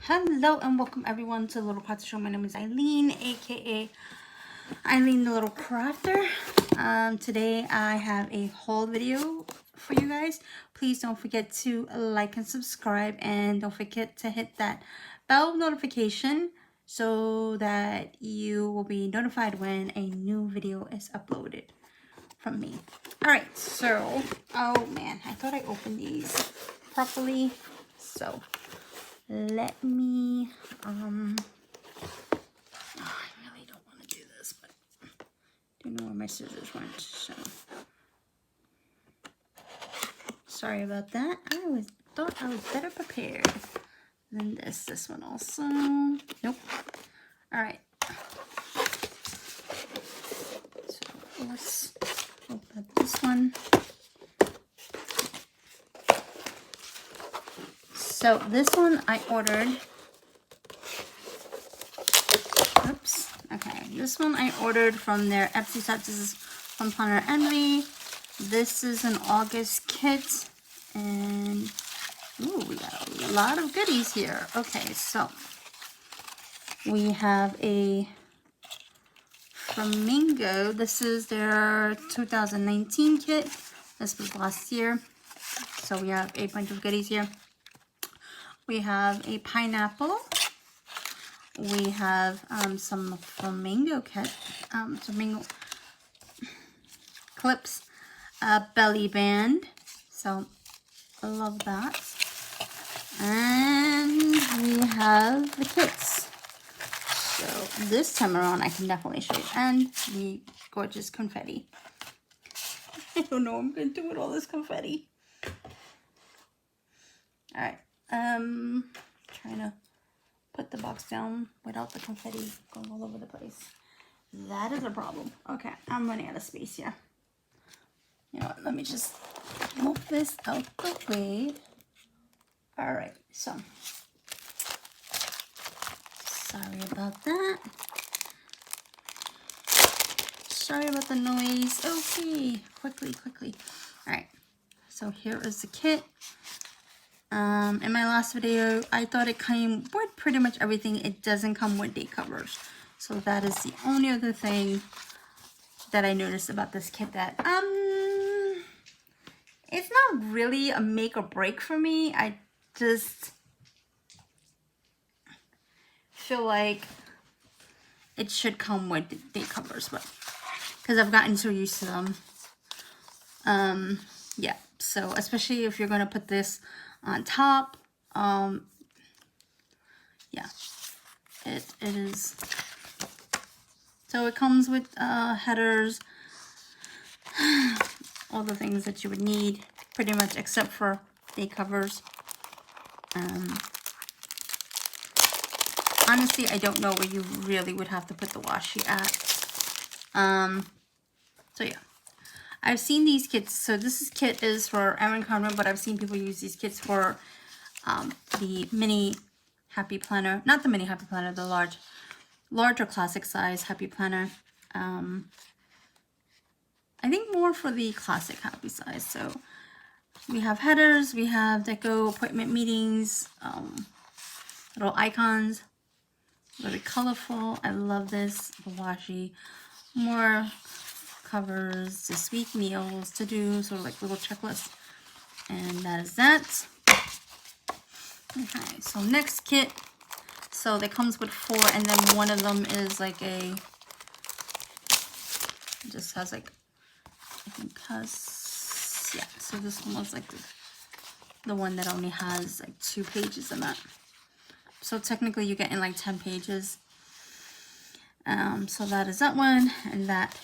Hello and welcome everyone to Little Crafter Show. My name is Eileen, aka Eileen the Little Crafter. Today I have a haul video for you guys. Please don't forget to like and subscribe, and don't forget to hit that bell notification so that you will be notified when a new video is uploaded from me. Alright, so, oh man, I thought I opened these properly. So let me, I really don't want to do this, but I don't know where my scissors went, so sorry about that. I thought I was better prepared than this one also. Nope. Alright. So let's open this one. So this one I ordered. Oops. Okay. This one I ordered from their Etsy shop. This is from Planner Envy. This is an August kit. And ooh, we got a lot of goodies here. Okay, so we have a Flamingo. This is their 2019 kit. This was last year. So we have a bunch of goodies here. We have a pineapple. We have some flamingo flamingo clips, a belly band. So I love that. And we have the kits. So this time around I can definitely show you. And the gorgeous confetti. I don't know what I'm going to do with all this confetti. Alright. Trying to put the box down without the confetti going all over the place. That is a problem. Okay, I'm running out of space here. You know what, let me just move this out the way. Alright, so sorry about that. Sorry about the noise. Okay, quickly. Alright, so here is the kit. In my last video, I thought it came with pretty much everything. It doesn't come with date covers. So that is the only other thing that I noticed about this kit that, it's not really a make or break for me. I just feel like it should come with date covers, but because I've gotten so used to them. Yeah, so especially if you're going to put this on top, yeah, it is. So it comes with headers, all the things that you would need, pretty much, except for date covers. Honestly, I don't know where you really would have to put the washi at. So yeah, I've seen these kits. So this kit is for Erin Condren, but I've seen people use these kits for the mini Happy Planner, not the mini Happy Planner, the larger classic size Happy Planner. I think more for the classic Happy size. So we have headers, we have deco, appointment meetings, little icons, very colorful. I love this. The washi, more covers, this week meals to do, sort of like little checklist. And that is that. Okay, so next kit. So that comes with 4, and then one of them is like a, just has like, I think has, yeah, so this one was like the one that only has like 2 pages in that. So technically you get in like 10 pages. So that is that one, and that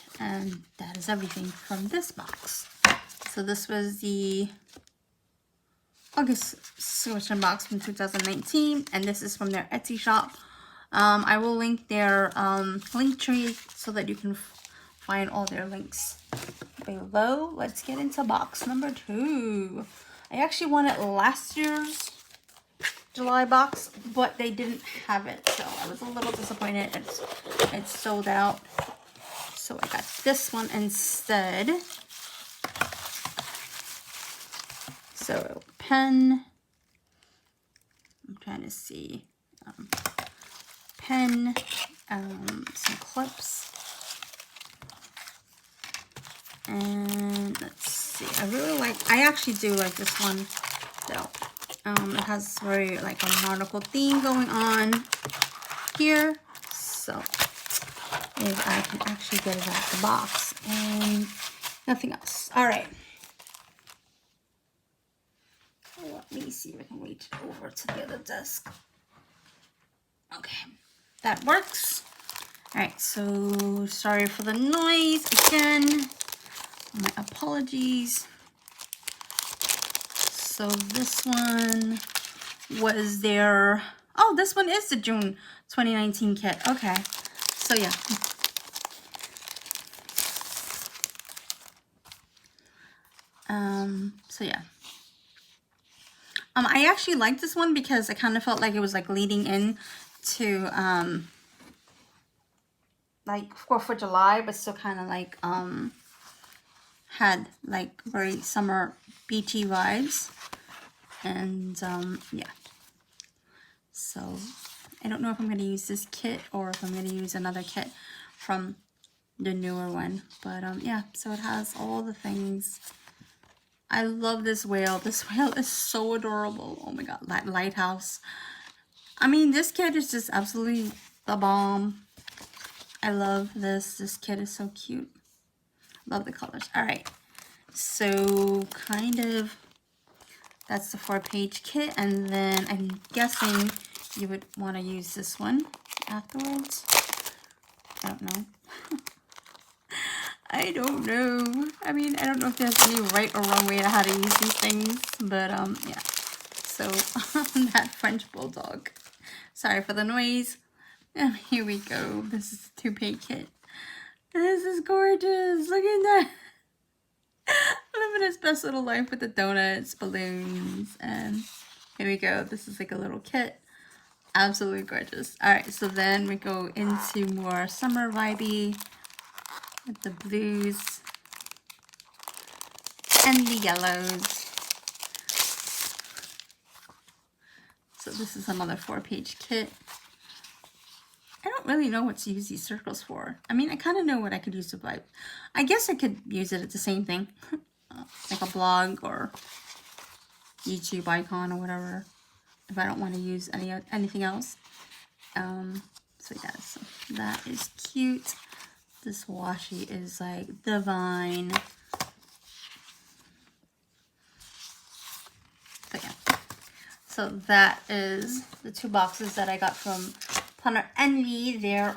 is everything from this box. So this was the August subscription box from 2019, and this is from their Etsy shop. I will link their link tree so that you can find all their links below. Let's get into box number 2. I actually wanted last year's July box, but they didn't have it, so I was a little disappointed. It's sold out, so I got this one instead. So pen, I'm trying to see, pen, some clips, and let's see. I actually do like this one though. It has very like a nautical theme going on here. So if I can actually get it out of the box and nothing else. All right. Let me see if I can reach over to the other desk. Okay, that works. All right, so sorry for the noise again. My apologies. So this one was their, oh, this one is the June 2019 kit. Okay, so yeah. So yeah. I actually liked this one because I kind of felt like it was like leading in to like 4th of July, but still kind of like had like very summer beachy vibes. And yeah, so I don't know if I'm going to use this kit or if I'm going to use another kit from the newer one, but yeah, so it has all the things. I love this whale. This whale is so adorable. Oh my god, lighthouse. I mean, this kit is just absolutely the bomb. I love this. This kit is so cute. Love the colors. All right, so kind of that's the 4-page kit, and then I'm guessing you would want to use this one afterwards. I don't know. I don't know. I mean, I don't know if there's any right or wrong way to how to use these things, but yeah. So that French bulldog. Sorry for the noise. And here we go. This is the 2-page kit. This is gorgeous. Look at that. Living his best little life with the donuts, balloons, and here we go. This is like a little kit. Absolutely gorgeous. All right, so then we go into more summer vibey with the blues and the yellows. So this is another 4-page kit. I don't really know what to use these circles for. I mean, I kind of know what I could use it by. I guess I could use it at the same thing. Like a blog or YouTube icon or whatever. If I don't want to use anything else. So yeah, so that is cute. This washi is like divine. So yeah. So that is the 2 boxes that I got from Planner Envy. They're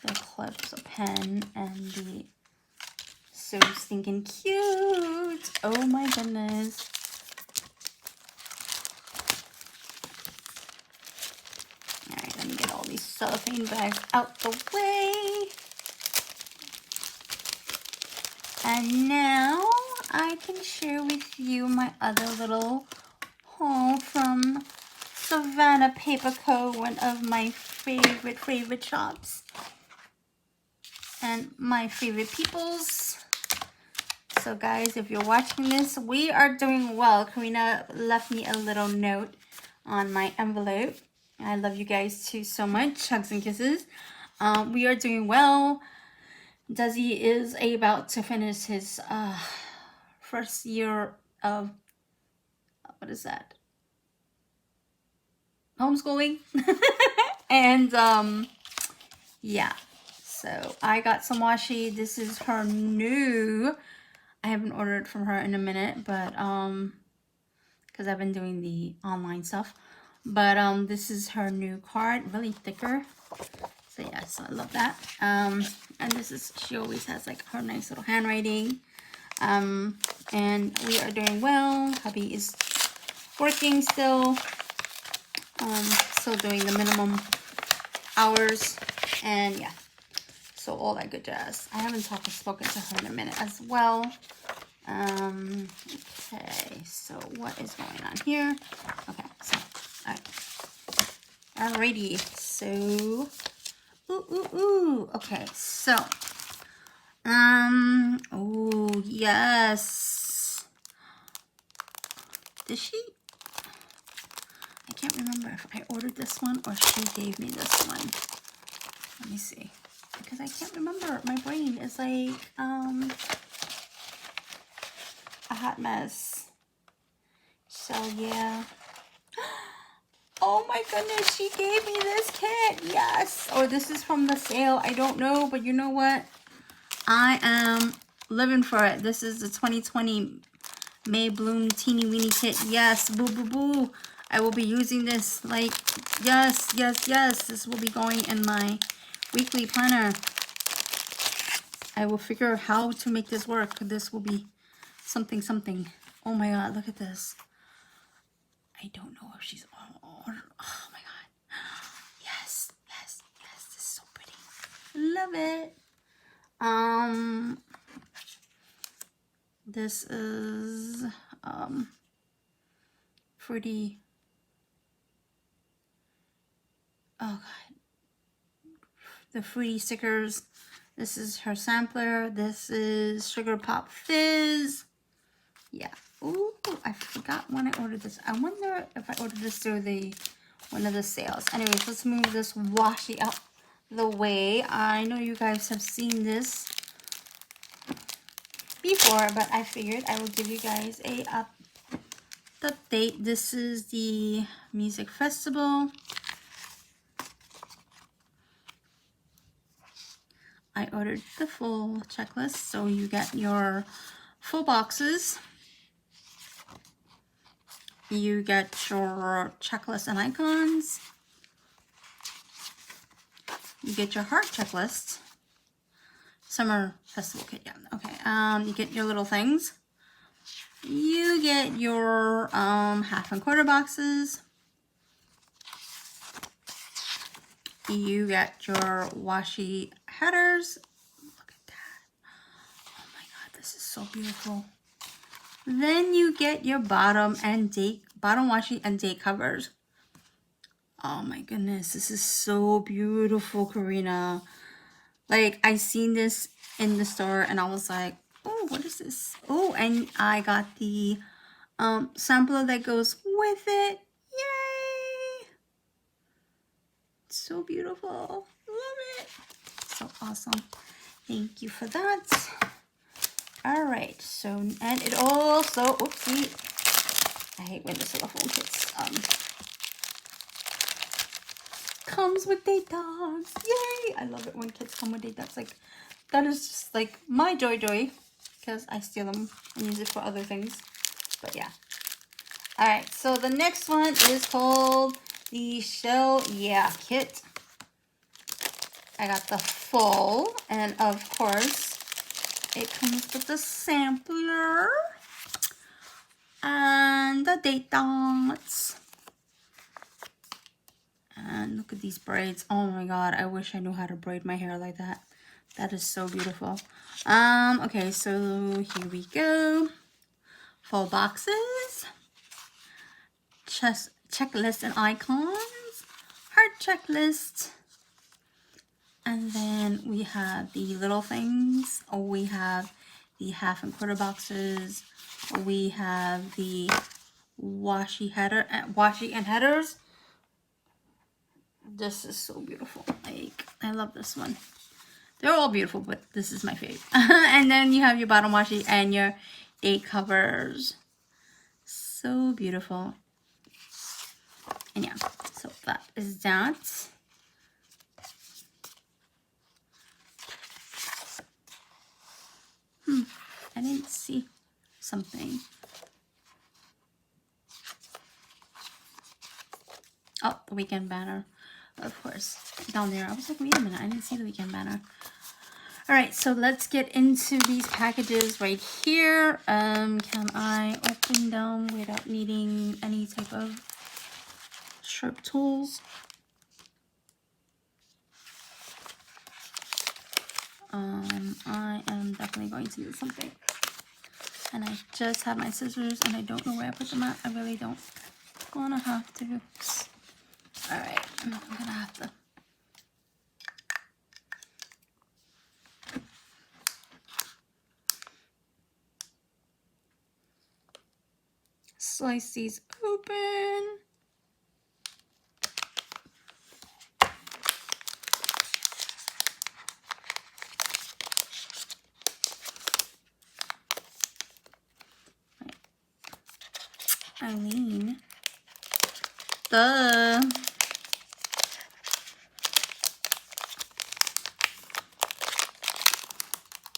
the clips, a pen, and the so stinking cute. Oh my goodness. Alright, let me get all these cellophane bags out the way. And now I can share with you my other little haul from Savannah Paper Co., one of my favorite shops. And my favorite peoples. So guys, if you're watching this, we are doing well. Karina left me a little note on my envelope. I love you guys too so much. Hugs and kisses. We are doing well. Desi is about to finish his first year of, what is that? Homeschooling. And yeah. So I got some washi. This is her new. I haven't ordered from her in a minute, but because I've been doing the online stuff. But this is her new card, really thicker. So yeah, so I love that. And this is, she always has like her nice little handwriting. And we are doing well. Hubby is working still. Still doing the minimum hours, and yeah. So all that good jazz. I haven't spoken to her in a minute as well. Okay, so what is going on here? Okay, so, alrighty, so, okay, so, oh, yes, did she? I can't remember if I ordered this one or she gave me this one. Let me see. Because I can't remember. My brain is like a hot mess. So yeah. Oh my goodness, she gave me this kit. Yes. Or this is from the sale. I don't know, but you know what? I am living for it. This is the 2020 May Bloom Teeny Weeny Kit. Yes, boo boo boo. I will be using this like, yes, yes, yes. This will be going in my weekly planner. I will figure out how to make this work. This will be something, something. Oh my God, look at this. I don't know if she's on order. Oh my God. Yes, yes, yes. This is so pretty. Love it. This is Fruity. Oh God, the Fruity stickers. This is her sampler. This is Sugar Pop Fizz. Yeah. Ooh, I forgot when I ordered this. I wonder if I ordered this through one of the sales. Anyways, let's move this washi out the way. I know you guys have seen this before, but I figured I will give you guys a update. This is the music festival. I ordered the full checklist, so you get your full boxes. You get your checklist and icons. You get your heart checklist. Summer festival kit, yeah. Okay. You get your little things. You get your half and quarter boxes. You get your washi headers. Look at that. Oh my God, this is so beautiful. Then you get your bottom washi and date covers. Oh my goodness, this is so beautiful, Karina. Like, I seen this in the store and I was like, oh, what is this? Oh, and I got the sampler that goes with it. Yay! So beautiful. Love it. So awesome. Thank you for that. All right. So, and it also, oopsie. I hate when the cellophane kits comes with date dogs. Yay! I love it when kits come with date dogs. Like, that is just like my joy, because I steal them and use it for other things. But yeah. All right. So the next one is called the Shell Yeah kit. I got the full, and of course, it comes with the sampler and the date dots. And look at these braids. Oh my God, I wish I knew how to braid my hair like that. That is so beautiful. Okay, so here we go. Full boxes. Checklist and icons. Heart checklist. And then we have the little things. Oh, we have the half and quarter boxes. We have the washi and headers. This is so beautiful. Like, I love this one. They're all beautiful, but this is my favorite. And then you have your bottom washi and your date covers. So beautiful. And yeah, so that is that. I didn't see something. Oh, the weekend banner, of course, down there. I was like, wait a minute, I didn't see the weekend banner. All right, so let's get into these packages right here. Can I open them without needing any type of sharp tools? I am definitely going to use something. And I just have my scissors and I don't know where I put them at. I really don't. Gonna have to. All right, I'm gonna have to. Slice these open. Eileen. Duh.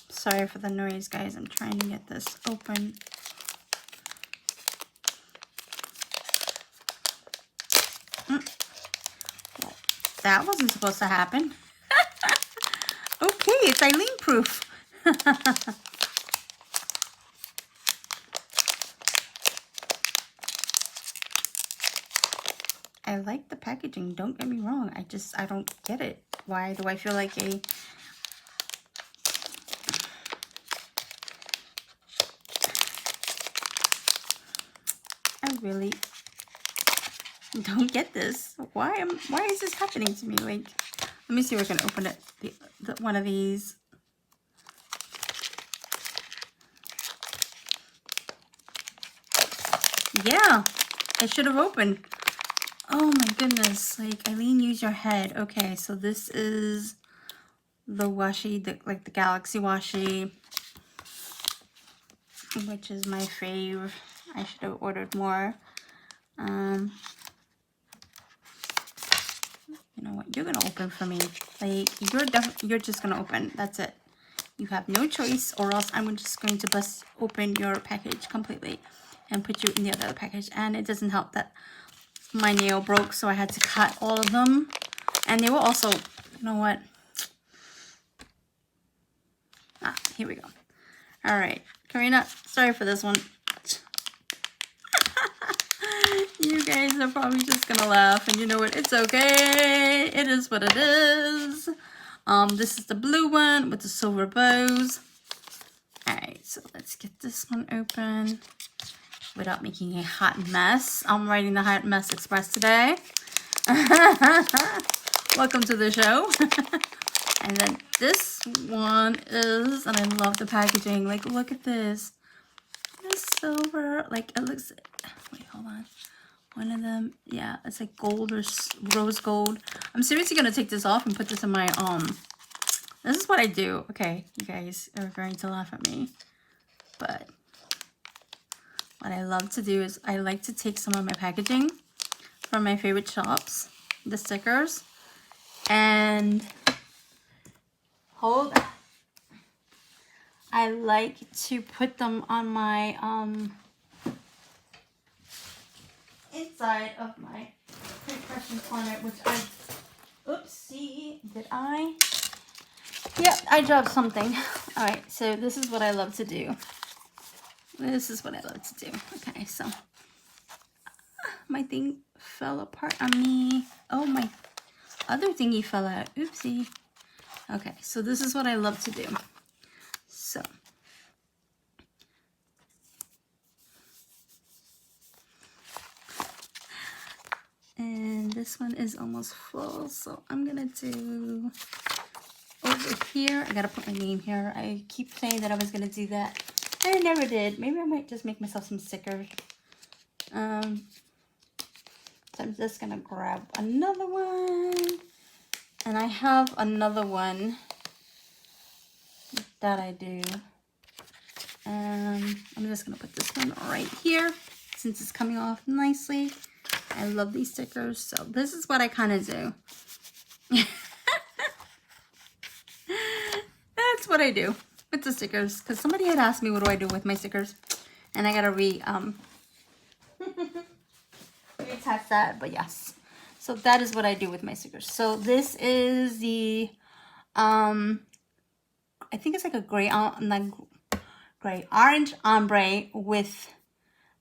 Sorry for the noise, guys. I'm trying to get this open. Well, that wasn't supposed to happen. Okay, it's Eileen proof. I like the packaging, don't get me wrong. I don't get it. Why do I feel like I really don't get this. Why is this happening to me? Like, let me see if I can open it. One of these. Yeah, it should have opened. Oh my goodness, like, Eileen, use your head. Okay, so this is the washi, like the Galaxy washi, which is my fave. I should have ordered more. You know what, you're gonna open for me. Like, you're just gonna open. That's it. You have no choice, or else I'm just going to bust open your package completely and put you in the other package. And it doesn't help that my nail broke, so I had to cut all of them. And they were also, you know what? Ah, here we go. All right, Karina, sorry for this one. You guys are probably just gonna laugh, and you know what? It's okay. It is what it is. This is the blue one with the silver bows. All right, so let's get this one open without making a hot mess. I'm writing the Hot Mess Express today. Welcome to the show. And then this one is, and I love the packaging. Like, look at this. This silver, like, it looks, wait, hold on. One of them, yeah, it's like gold or rose gold. I'm seriously gonna take this off and put this in my, this is what I do. Okay, you guys are going to laugh at me, but what I love to do is I like to take some of my packaging from my favorite shops, the stickers, and I like to put them on my inside of my compression corner, which oopsie, yep, I dropped something. All right, so this is what I love to do. This is what I love to do. Okay, so my thing fell apart on me. Oh, my other thingy fell out. Oopsie. Okay, so this is what I love to do. So and this one is almost full, so I'm gonna do over here. I gotta put my name here. I keep saying that I was gonna do that. I never did. Maybe I might just make myself some stickers. So I'm just gonna grab another one. And I have another one that I do. I'm just gonna put this one right here since it's coming off nicely. I love these stickers, so this is what I kind of do. That's what I do with the stickers, because somebody had asked me what do I do with my stickers, and I gotta reattach that, but yes. So that is what I do with my stickers. So this is the I think it's like a gray orange ombre with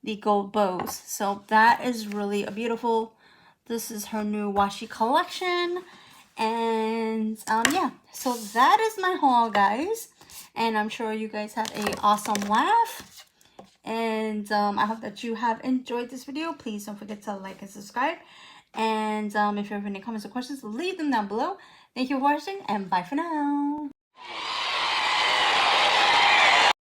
the gold bows. So that is really a beautiful. This is her new washi collection. And yeah, so that is my haul, guys, and I'm sure you guys had an awesome laugh, and I hope that you have enjoyed this video. Please don't forget to like and subscribe, and if you have any comments or questions, leave them down below. Thank you for watching, and bye for now.